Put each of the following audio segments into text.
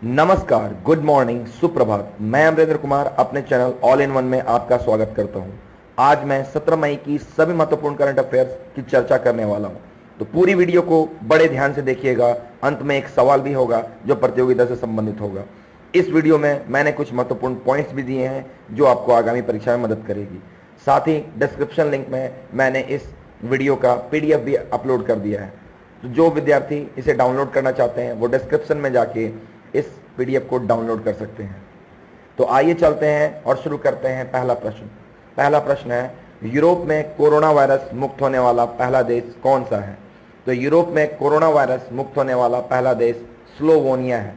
नमस्कार, good morning, सुप्रभात। मैं अमरेंद्र कुमार अपने चैनल ऑल इन वन में आपका स्वागत करता हूं। आज मैं 17 मई की सभी महत्वपूर्ण करंट अफेयर्स की चर्चा करने वाला हूं, तो पूरी वीडियो को बड़े ध्यान से देखिएगा। अंत में एक सवाल भी होगा जो प्रतियोगिता से संबंधित होगा। इस वीडियो में मैंने कुछ महत्वपूर्ण पॉइंट्स भी दिए हैं जो आपको आगामी परीक्षा में मदद करेगी। साथ ही डिस्क्रिप्शन लिंक में मैंने इस वीडियो का पीडीएफ भी अपलोड कर दिया है, तो जो विद्यार्थी इसे डाउनलोड करना चाहते हैं वो डिस्क्रिप्शन में जाके इस पीडीएफ को डाउनलोड कर सकते हैं। तो आइए चलते हैं और शुरू करते हैं। पहला प्रश्न है, यूरोप में कोरोना वायरस मुक्त होने वाला पहला देश कौन सा है? तो यूरोप में कोरोना वायरस मुक्त होने वाला पहला देश स्लोवेनिया है।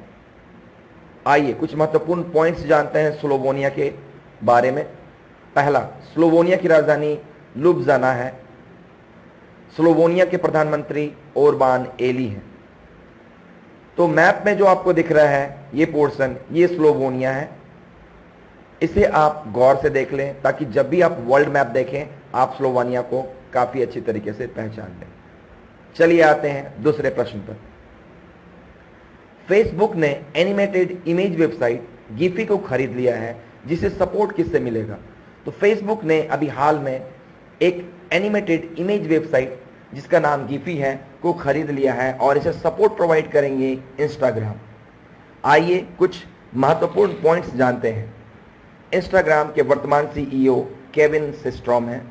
आइए कुछ महत्वपूर्ण पॉइंट्स जानते हैं स्लोवेनिया के बारे में। पहला, स्लोवेनिया की राजधानी लुब्जाना है। स्लोवेनिया के प्रधानमंत्री ओरबान एली हैं। तो मैप में जो आपको दिख रहा है ये पोर्शन, ये स्लोवेनिया है। इसे आप गौर से देख लें ताकि जब भी आप वर्ल्ड मैप देखें आप स्लोवेनिया को काफी अच्छी तरीके से पहचान लें। चलिए आते हैं दूसरे प्रश्न पर। फेसबुक ने एनिमेटेड इमेज वेबसाइट गिफी को खरीद लिया है, जिसे सपोर्ट किससे मिलेगा? तो फेसबुक ने अभी हाल में एक एनिमेटेड इमेज वेबसाइट जिसका नाम गिफी है को खरीद लिया है और इसे सपोर्ट प्रोवाइड करेंगे इंस्टाग्राम। आइए कुछ महत्वपूर्ण पॉइंट्स जानते हैं। इंस्टाग्राम के वर्तमान सीईओ केविन सिस्ट्रॉम हैं,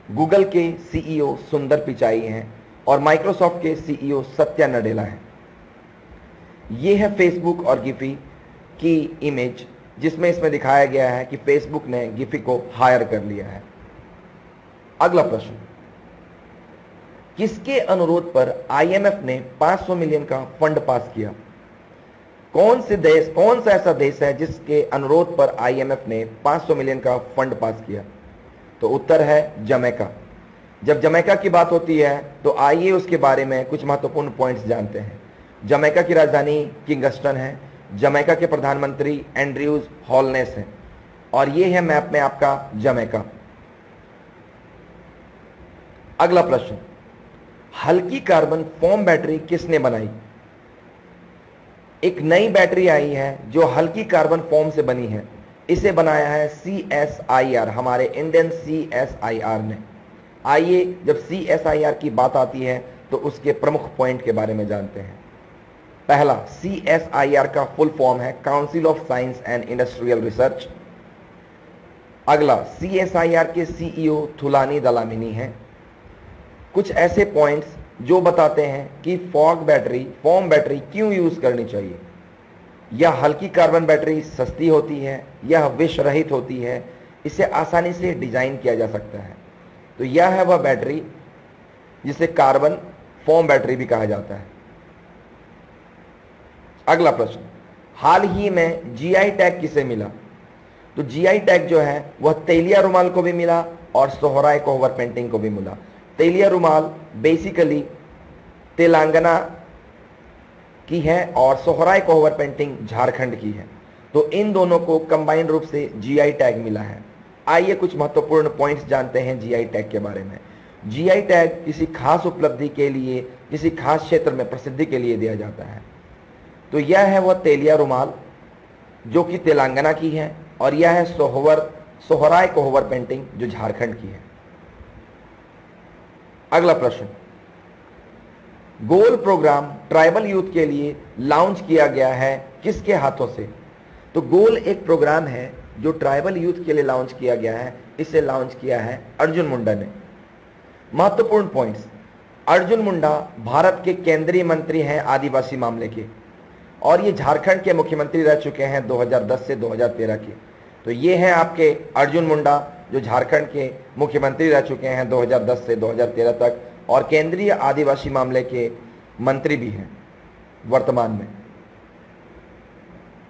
गूगल के सीईओ सुंदर पिचाई हैं और माइक्रोसॉफ्ट के सीईओ सत्या नडेला हैं। ये है फेसबुक और गिफी की इमेज, जिसमें इसमें दिखाया गया है कि फेसबुक ने गिफी को हायर कर लिया है। अगला प्रश्न, किसके अनुरोध पर आईएमएफ ने 500 मिलियन का फंड पास किया? कौन सा ऐसा देश है जिसके अनुरोध पर आईएमएफ ने 500 मिलियन का फंड पास किया? तो उत्तर है जमैका। जब जमैका की बात होती है तो आइए उसके बारे में कुछ महत्वपूर्ण पॉइंट्स जानते हैं। जमैका की राजधानी किंगस्टन है। जमैका के प्रधानमंत्री एंड्रयूज हॉलनेस हैं और ये है मैप में आपका जमैका। अगला प्रश्न, हल्की कार्बन फॉर्म बैटरी किसने बनाई? एक नई बैटरी आई है जो हल्की कार्बन फॉर्म से बनी है। इसे बनाया है CSIR, हमारे इंडियन CSIR ने। आइए जब CSIR की बात आती है तो उसके प्रमुख पॉइंट के बारे में जानते हैं। पहला, CSIR का फुल फॉर्म है council of science and industrial research. अगला, CSIR के CEO थुलानी दलामिनी हैं। कुछ ऐसे पॉइंट्स जो बताते हैं कि फॉर्म बैटरी क्यों यूज करनी चाहिए। यह हल्की कार्बन बैटरी सस्ती होती है, यह विष रहित होती है, इसे आसानी से डिजाइन किया जा सकता है। तो यह है वह बैटरी जिसे कार्बन फॉर्म बैटरी भी कहा जाता है। अगला प्रश्न, हाल ही में जीआई टैग किसे मिला? तो जीआई टैग जो है वह तेलिया रुमाल को भी मिला और सोहराय कोहबर पेंटिंग को भी मिला। तेलिया रुमाल बेसिकली तेलंगाना की है और सोहराय कोहबर पेंटिंग झारखंड की है। तो इन दोनों को कंबाइंड रूप से जीआई टैग मिला है। आइए कुछ महत्वपूर्ण पॉइंट्स जानते हैं जीआई टैग के बारे में। जीआई टैग किसी खास उपलब्धि के लिए, किसी खास क्षेत्र में प्रसिद्धि के लिए दिया जाता है। तो यह है वह तेलिया रुमाल जो कि तेलंगाना की है और यह है सोहराय कोहबर पेंटिंग जो झारखंड की है। अगला प्रश्न, गोल प्रोग्राम ट्राइबल यूथ के लिए लॉन्च किया गया है किसके हाथों से? तो गोल एक प्रोग्राम है जो ट्राइबल यूथ के लिए लॉन्च किया गया है। इसे लॉन्च किया है अर्जुन मुंडा ने। महत्वपूर्ण पॉइंट्स, अर्जुन मुंडा भारत के केंद्रीय मंत्री हैं आदिवासी मामले के और ये झारखंड के मुख्यमंत्री रह चुके हैं 2010 से 2013 के। तो ये हैं आपके अर्जुन मुंडा जो झारखंड के मुख्यमंत्री रह चुके हैं 2010 से 2013 तक और केंद्रीय आदिवासी मामले के मंत्री भी हैं वर्तमान में।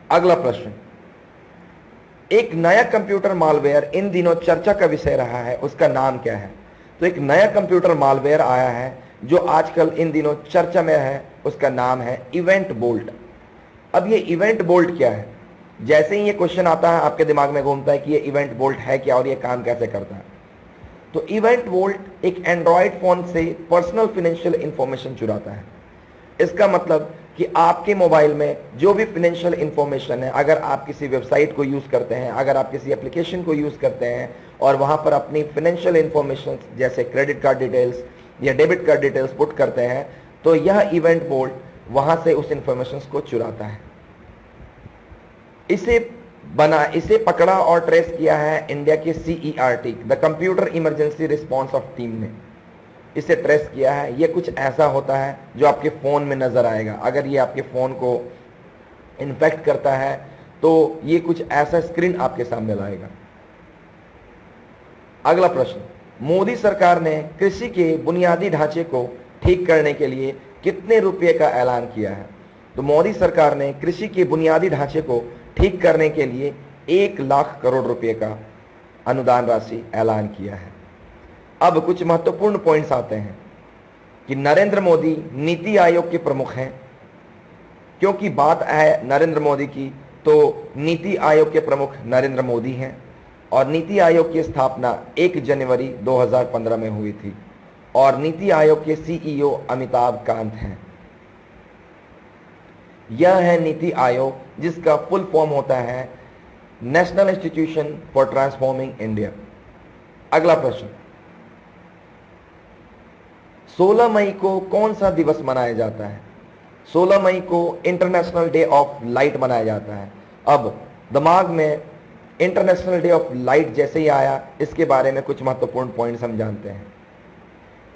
अगला प्रश्न, एक नया कंप्यूटर मालवेयर इन दिनों चर्चा का विषय रहा है, उसका नाम क्या है? तो एक नया कंप्यूटर मालवेयर आया है जो आजकल इन दिनों चर्चा में है, उसका नाम है इवेंट बोल्ट। अब ये इवेंट बोल्ट क्या है? जैसे ही ये क्वेश्चन आता है आपके दिमाग में घूमता है कि ये इवेंट बोल्ट है क्या और ये काम कैसे करता है। तो इवेंट बोल्ट एक एंड्रॉयड फोन से पर्सनल फाइनेंशियल इंफॉर्मेशन चुराता है। इसका मतलब कि आपके मोबाइल में जो भी फाइनेंशियल इंफॉर्मेशन है, अगर आप किसी वेबसाइट को यूज करते हैं, अगर आप किसी एप्लीकेशन को यूज करते हैं और वहां पर अपनी फाइनेंशियल इंफॉर्मेशन जैसे क्रेडिट कार्ड डिटेल्स या डेबिट कार्ड डिटेल्स पुट करते हैं, तो यह इवेंट बोर्ड वहां से उस इंफॉर्मेशन को चुराता है। इसे पकड़ा और ट्रेस किया है इंडिया के CERT, the computer emergency response of team ने। इसे ट्रेस किया है। ये कुछ ऐसा होता है जो आपके फोन में नजर आएगा। अगर ये आपके फोन को इन्फेक्ट करता है तो ये कुछ ऐसा स्क्रीन आपके सामने लाएगा। अगला प्रश्न, मोदी सरकार ने कृषि के बुनियादी ढांचे को ठीक करने के लिए कितने रुपए का ऐलान किया है? तो मोदी सरकार ने कृषि के बुनियादी ढांचे को ठीक करने के लिए 1 लाख करोड़ रुपए का अनुदान राशि ऐलान किया है। अब कुछ महत्वपूर्ण पॉइंट्स आते हैं कि नरेंद्र मोदी नीति आयोग के प्रमुख हैं। क्योंकि बात है नरेंद्र मोदी की, तो नीति आयोग के प्रमुख नरेंद्र मोदी हैं और नीति आयोग की स्थापना 1 जनवरी 2015 में हुई थी और नीति आयोग के CEO अमिताभ कांत हैं। यह है नीति आयोग, जिसका फुल फॉर्म होता है national institution for transforming India. अगला प्रश्न, 16 मई को कौन सा दिवस मनाया जाता है? 16 मई को इंटरनेशनल डे ऑफ लाइट मनाया जाता है। अब दिमाग में इंटरनेशनल डे ऑफ लाइट जैसे ही आया, इसके बारे में कुछ महत्वपूर्ण पॉइंट्स हम जानते हैं।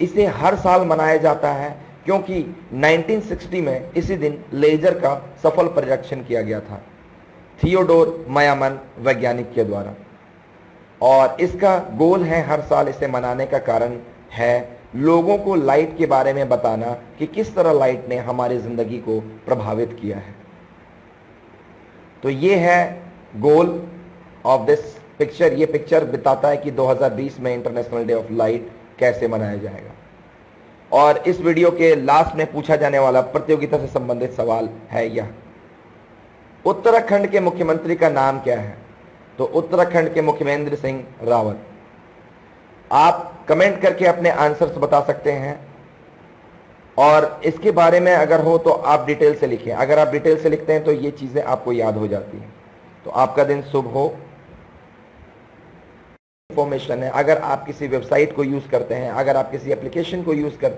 इसे हर साल मनाया जाता है क्योंकि 1960 में इसी दिन लेजर का सफल परीक्षण किया गया था थियोडोर मयामन वैज्ञानिक के द्वारा, और इसका गोल है हर साल इसे मनाने का कारण है लोगों को लाइट के बारे में बताना कि किस तरह लाइट ने हमारी जिंदगी को प्रभावित किया है। तो ये है गोल ऑफ दिस पिक्चर। ये पिक्चर बताता है कि 2020 में इंटरनेशनल डे ऑफ लाइट कैसे मनाया जाएगा। और इस वीडियो के लास्ट में पूछा जाने वाला प्रतियोगिता से संबंधित सवाल है यह, उत्तराखंड के मुख्यमंत्री का नाम क्या है? तो उत्तराखंड के मुख्यमंत्री सिंह रावत। आप कमेंट करके अपने आंसर्स बता सकते हैं और इसके बारे में अगर हो तो आप डिटेल से लिखें। अगर आप डिटेल से लिखते हैं तो ये चीजें आपको याद हो जाती हैं। तो आपका दिन शुभ हो। इंफॉर्मेशन है, अगर आप किसी वेबसाइट को यूज करते हैं, अगर आप किसी एप्लीकेशन को यूज करते हैं